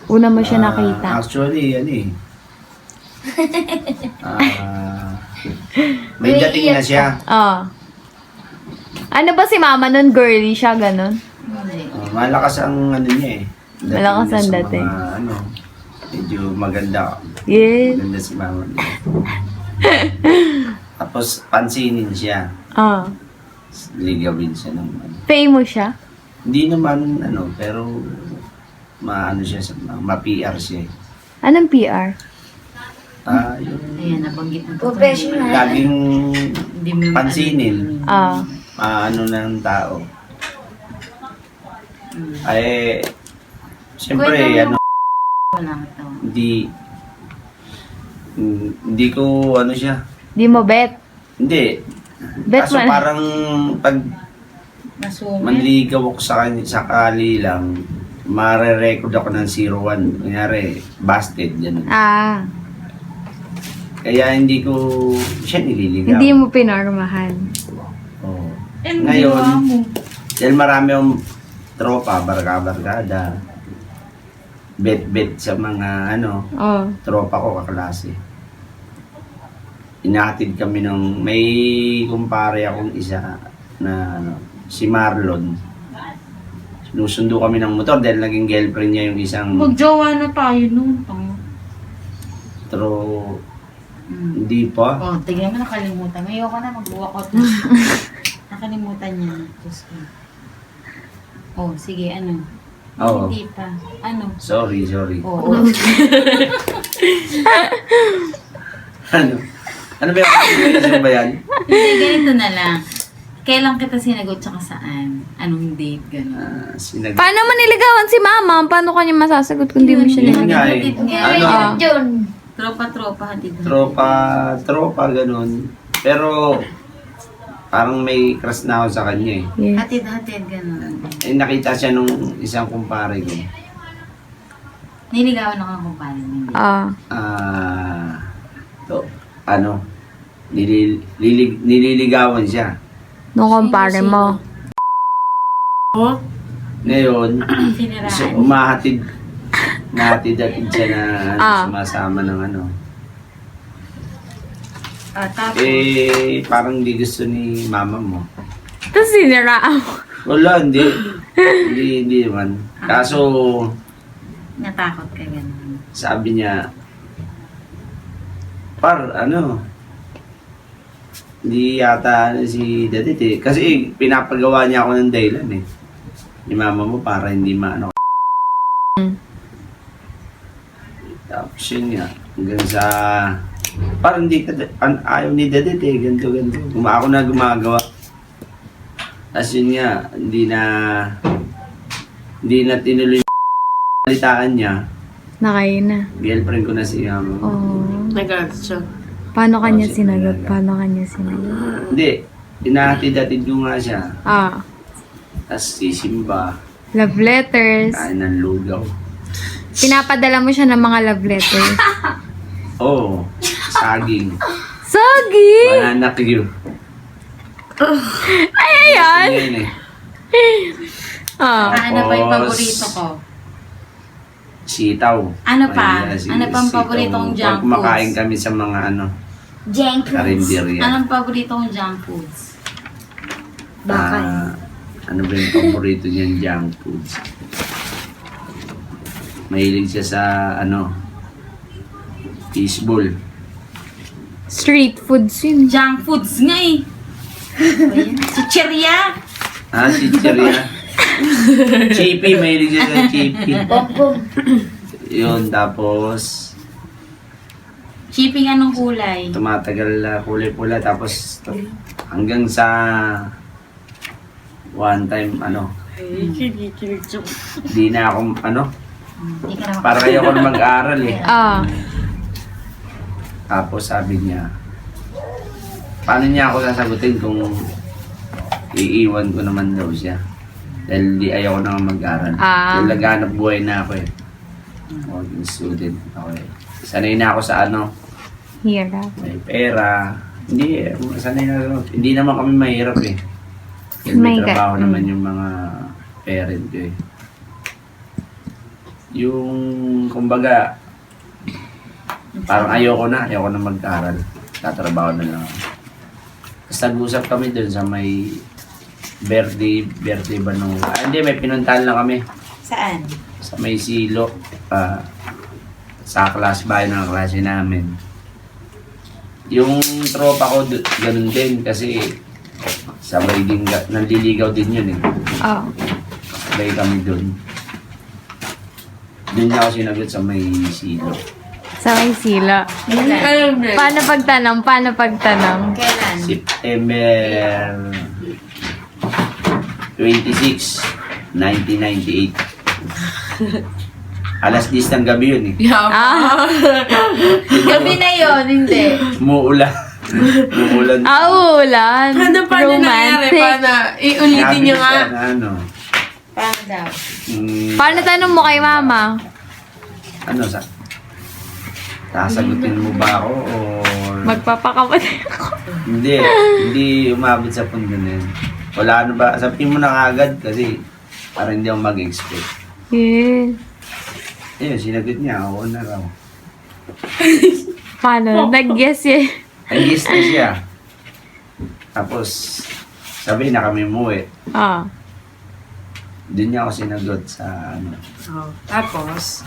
Una mo siya nakita. Actually, ano eh. May dating na siya. Ano ba si mama nun? Girly siya, ganun? Malakas ang ano niya eh. Dating Malakas niya ang sa dating. mga, ano, medyo maganda. Yes. Maganda si mama niya. Tapos, pansinin siya. Ligawin siya ng ano. Famous siya? Hindi naman, ano, pero maano siya, ma-PR siya eh. Anong PR? Yung Ayan, nabanggit mo. Professional. laging Hindi mo pansinin. Ah. Ano ng tao. Ay, siyempre, Kwento mo. ano, Wala ka to. hindi ko, ano siya, Di mo bet? hindi. Bet Kaso man. parang pag Masungit. manligaw ako sa sakali lang, mare-record ako ng 01. Kunyari, busted, yan. Ah. Kaya hindi ko siya nililigaw. Hindi mo pinarmahan. Oo. And Ngayon, ginawa mo. dahil marami akong tropa, barka-barkada, bet-bet sa mga, ano, Oh. tropa ko, kaklase. Inahatid kami ng, may kumpare akong isa na, ano, si Marlon. Sinusundo kami ng motor dahil naging girlfriend niya yung isang Magjowa na tayo noon. tro... Hindi pa. Oh, tignan mo, nakalimutan. Ngayon ka na mag-walkout. Nakalimutan niya. Diyos ko. Oh, sige, ano? Oo. Hindi pa. Ano? Sorry. Oo. Ano? Ano ba yung ba yan? Hindi, ganito na lang. Kailan kita sinagot tsaka saan? Anong date, gano'n? Paano mo niligawan si mama? Paano kanya masasagot kung di mo siya Yun nga eh. niligawan? Ano? Yun. Tropa-tropa, hatid. Tropa, ganun. Pero, parang may crush na ako sa kanya eh. Yes. Hatid-hatid, gano'n. Eh, nakita siya nung isang kumpare ko. Niligawan ako ng kumpare mo. Hindi. Ano, nililigawan siya. Nung kumpare mo. Oh? Ngayon, so, Siniraan. nahatid-hatid siya na ano, sumasama ng ano. Tapos, Parang hindi gusto ni mama mo. Tapos siniraan mo. Wala, hindi naman. Kaso, natakot ka gano'n. sabi niya, ano, hindi yata si Dadit eh. Kasi pinapagawa niya ako ng dahilan eh. Ni mama mo para hindi maano. Tapos yun nga, hanggang sa, parang hindi ka, ayaw ni Dadit eh, ganito. Ako na gumagawa. Tapos yun nga, hindi na tinuloy yung balitaan niya. Nakayo na. Girlfriend ko na si mama. Oh. Nag-art siya. Paano kanya Oh, sinagot? sige. Paano kanya sinagot? Hindi, inahatid-hatid ko nga siya. Tapos sisimba, Love letters. kain ng lugaw. Pinapadala mo siya ng mga love letters. Oo, saging. Sagi! Banana Q. Ay, ayan! Yan eh. Ano pa yung Tapos, paborito ko? Sitaw. Ano pa? Ayan, Ano pang sitaw. paborito kong junk Pag kumakain foods? kami sa mga Junk foods. karinderya. Anong paborito kong junk foods? Bakal. Ano ba yung paborito niyang junk foods? Mahilig siya sa fishball. Street foods yun. Junk foods nga eh. Chichirya! Si Cheria. Chippy, mahilig siya sa chippy. Pom-pom. Yun, tapos Shipping anong kulay? tumatagal na kulay-pula. Tapos hanggang sa one time, di na ako, Hindi ka naman. para kayo ako mag-aral eh. Tapos sabi niya, paano niya ako sasagutin kung iiwan ko naman daw siya? Dahil di ayaw ko na mag-aral. Dahil naghanap buhay na ako eh. Working student ako eh. Sanay na ako sa Hirap. may pera. Hindi, sanay na ako. Hindi naman kami mahirap eh. Dahil may My God. trabaho naman yung mga parent ko eh. Yung, kumbaga, parang ayoko na mag-aral. Tatrabaho na lang ako. Tapos nag-usap kami dun sa may birthday ba nung... hindi, may pinuntahan lang kami. Saan? Sa may silo. Sa bahay ng klase namin. Yung tropa ko, ganun din kasi sabay din, nanliligaw din yun eh. Oh. Sabay kami dun. Doon niya ako sinagot sa may silo. Sa may sila. Kailan? Paano pagtanong? Kailan? September 26, 1998. Alas 10 ng gabi yun eh. Ah, Gabi na yun, hindi. Umuulan. Umuulan. ulan. Paano nangyari? Paano? Iulitin niyo nga. Na, ano, Paano daw? Paano tanong mo kay mama? ano sa... Sasagutin mo ba ako o... Magpapakamatay ako. Hindi umabot sa punto na yun. Wala ano ba, sabihin mo na kagad kasi para hindi ako mag-expect. Yeah. Ayun, sinagot niya, ako na raw. Paano? Nag-guess eh. Nag-guess na siya. Tapos, sabi na kami umuwi. Ah. Doon niya ako sinagot sa ano. Oh, tapos,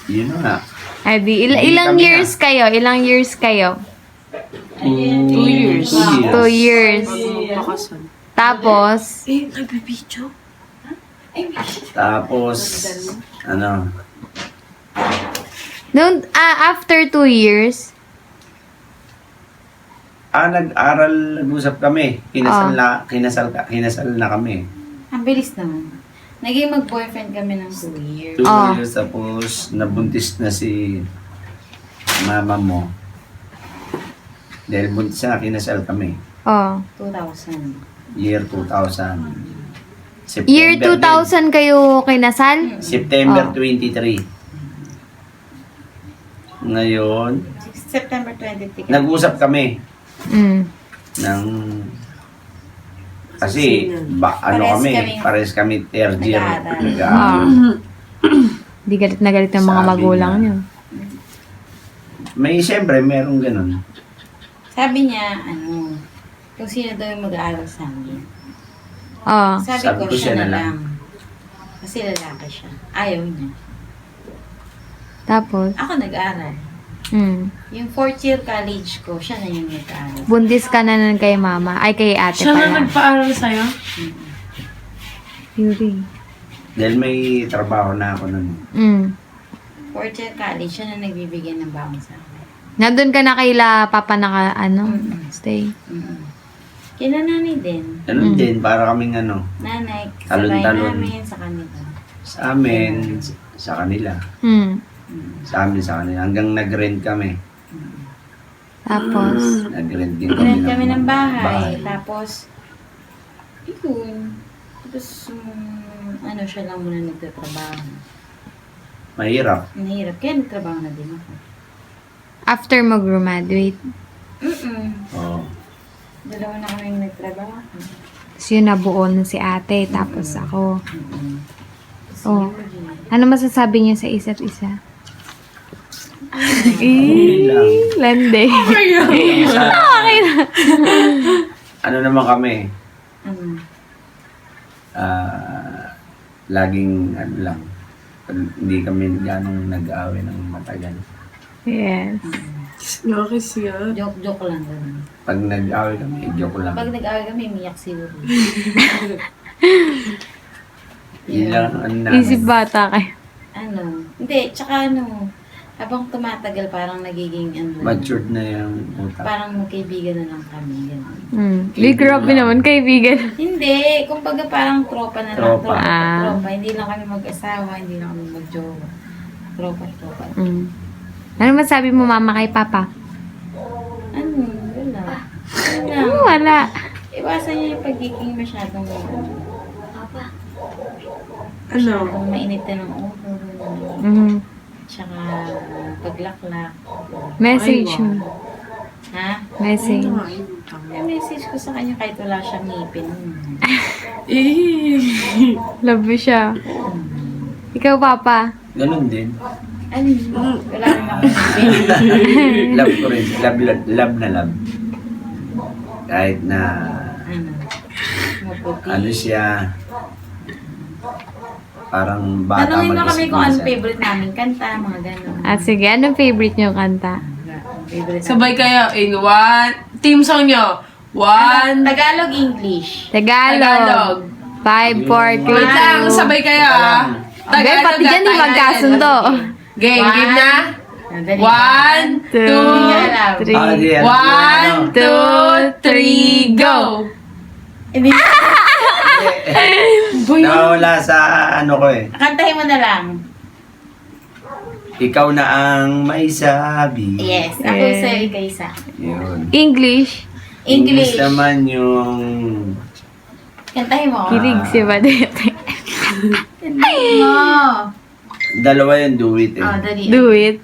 Yun na nga. Ay, di, Hindi ilang kami years kayo? Ilang years kayo? 2 years. 2 years. magpapakasal. Tapos, Nagbibidyo? Tapos, ano, after 2 years, nag-usap kami. Kinasal na kami. Ang bilis naman. Naging mag-boyfriend kami ng 2 years. 2 Ah. years tapos nabuntis na si mama mo. Dahil buntis na, kinasal kami. oh. 2000. Year 2000. September Year 2000 kayo kinasal? din. September Oh. 23. Ngayon, September 23. nag-usap kami Mm. ng... Kasi, pares kami third year. Ah. Di galit na galit ng mga Sabi magulang niya. niyo. May, siyempre, merong ganun. Sabi niya, kung sino daw yung mag-aaral sa amin. Oh. Sabi ko, siya na lang. Kasi lalaki siya. Ayaw niya. Tapos, Ako nag-aaral. Yung 4th year college ko, siya na yung nag-aaral. buntis ka na nun kay mama. Ay, kay ate Siya na pala. nagpaaral sa'yo? Yuri. Dahil may trabaho na ako nun. 4th year college, siya na nagbibigay ng baon sa akin. Nandun ka na kaila papa stay. Kina nanay din. Ganun din, para kaming ano, Nanay, sabay Talon-talon. namin sa kanila. sa amin, sa kanila. Sa amin, sa kanila. Hanggang nag-rent kami. Tapos, Nag-rent din Rent kami ng bahay. bahay. Tapos, yun. Tapos, siya lang muna nagtatrabaho. Mahirap. Nahirap. Kaya nagtrabaho na din ako. after mag-graduate, Oo. Dalawa na kami nagtrabaho. tapos yun nabuo na si ate, tapos ako. Tapos, Oh. yun. Ano masasabi niyo sa isa't isa? Okay lang. Lande. Ano naman kami, Ano? laging ano lang, pag hindi kami ganong nag-aaway ng matagal. Yes. Nakis nga. Joke lang. Ganun. Pag nag-aaway kami, joke lang. Pag nag-away kami, umiyak si Uri. Yun lang, ano namin. Isip bata kayo. Hindi, tsaka habang tumatagal, parang nagiging, Matured na yung utak. parang magkaibigan na lang kami. Ganun. Di grabe naman, kaibigan. Hindi, kumbaga parang tropa na lang. Tropa. Tropa. Hindi lang kami mag-asawa, hindi lang kami mag-jowa. Tropa. Ano masabi mo mama kay papa? Wala. Wala. Iwasan niyo yung pagiging masyadong Ano? mainitin ng ulo. Tsaka paglaklak. Message Ay, wow. mo. Ha? Message. May message ko sa kanya kahit wala siyang ngipin. Eh. Love mo siya. Ikaw, Papa. Ganun din. Ano yun? Wala rin ako. Love ko rin. Love na love. Kahit na Ano? Maputi. ano siya, parang bata Tanungin mo kami kung ano mag-isip-isip. favorite namin kanta, mga gano'n. At sige, anong favorite niyo kanta? Favorite Sabay kayo in one. Team song nyo. One. Tagalog, English. Tagalog. 5, 4, 3, Wait lang, sabay kayo ah. Okay, pati dyan di magkasundo. Game, game na. Dali. 2, 1, 2, 3. Ah, di, ano, 1, 2, 3, go! Hindi. Nawala sa ano ko eh. Kantahin mo na lang. Ikaw na ang may sabi. Yes. Ako Yes. sa'yo, ikaw isa. Yun. English. English. naman yung Kantahin mo. Kilig si Badete. Kantahin mo. dalawa yung do it eh. Oh, dali. Do it.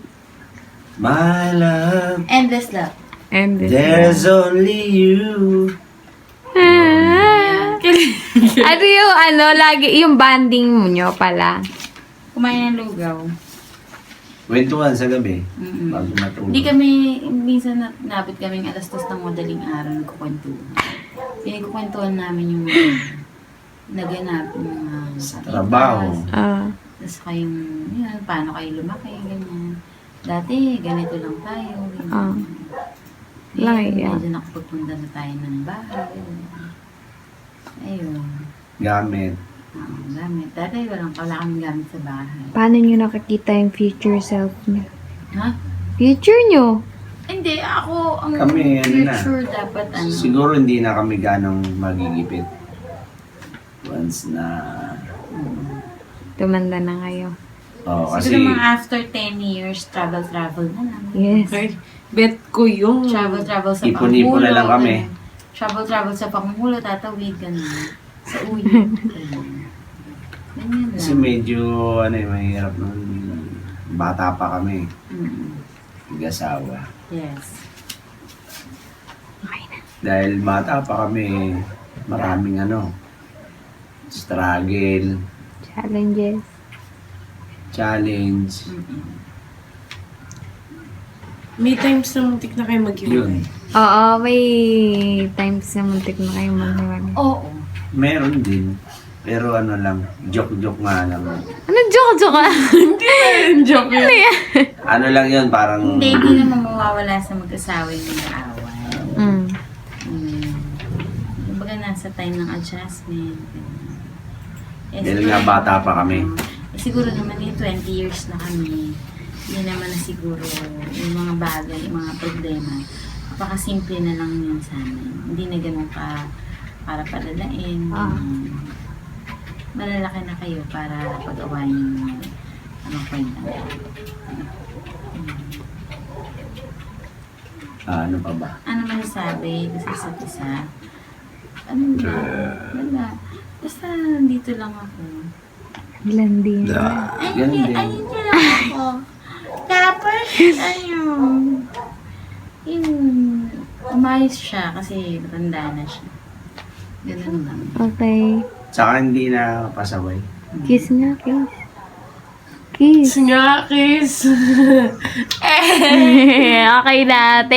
My love, Endless love. And this there's only you. Ano yung lagi, yung banding mo nyo pala. Kumain ng lugaw. Kwentuhan sa gabi. Mm-mm. Bago matulog. Hindi kami, minsan nabot kaming alas 2 ng madaling araw nagkukwentuhan. Pinagkukwentuhan namin yung naganap yung mga Trabaho. Tapos kayong, yun, paano kayo lumaki, ganyan. Dati, ganito lang tayo. Ganyan. Ah. Ngayon, Laki, ah. medyo nakapagpunta na tayo ng bahay. Ayun. Gamit. Gamit. Dati, wala kaming gamit sa bahay. Paano nyo nakikita yung future self nyo? Ha? Future nyo? Hindi, ako, ang Kami, ano na. future dapat, ano. Siguro hindi na kami ganong magigipit. Once na... Tumanda na kayo. Oh, kasi... Siguro mga after 10 years, travel na lang. Yes. Okay. Bet ko yung... Travel sa Ipon-ipon na lang kami. Ganun. Travel sa Pangulo, tatawid ka na. Sa uwi. Ganyan lang. Kasi medyo, mahirap nun. Bata pa kami. Mm. Mag-asawa. Yes. Dahil bata pa kami, maraming struggle, Challenges. challenge. May times na muntik na kayo mag-iwan. Yun. Oo, may times na muntik na kayo maghiwalay. Oo. Meron din. Pero lang, joke-joke nga lang. Ano joke-joke ka? Joke yun. Ano lang yun, parang... Hindi naman mawawala sa mag-asawa yung nag-aaway. Mm. Kumbaga nasa time ng adjustment. Dahil nga bata pa kami. Siguro naman yung 20 years na kami. Hindi naman na siguro yung mga bagay, yung mga problema. Napakasimple na lang yun sa amin. Hindi na ganun ka para palalain. Malalaki na kayo para pag-awayin yung kwenta. Ano pa ba? Ano man sabi sa isa't isa? Ano ba? Wala. Basta dito lang ako. Landi. Yan din. Dito lang ako. Tapos, umayos siya kasi matanda na siya. Ganun lang. Okay. Tsaka hindi na pasaway. Kiss nga, kiss. Kiss. Nga, kiss. Okay na. Thank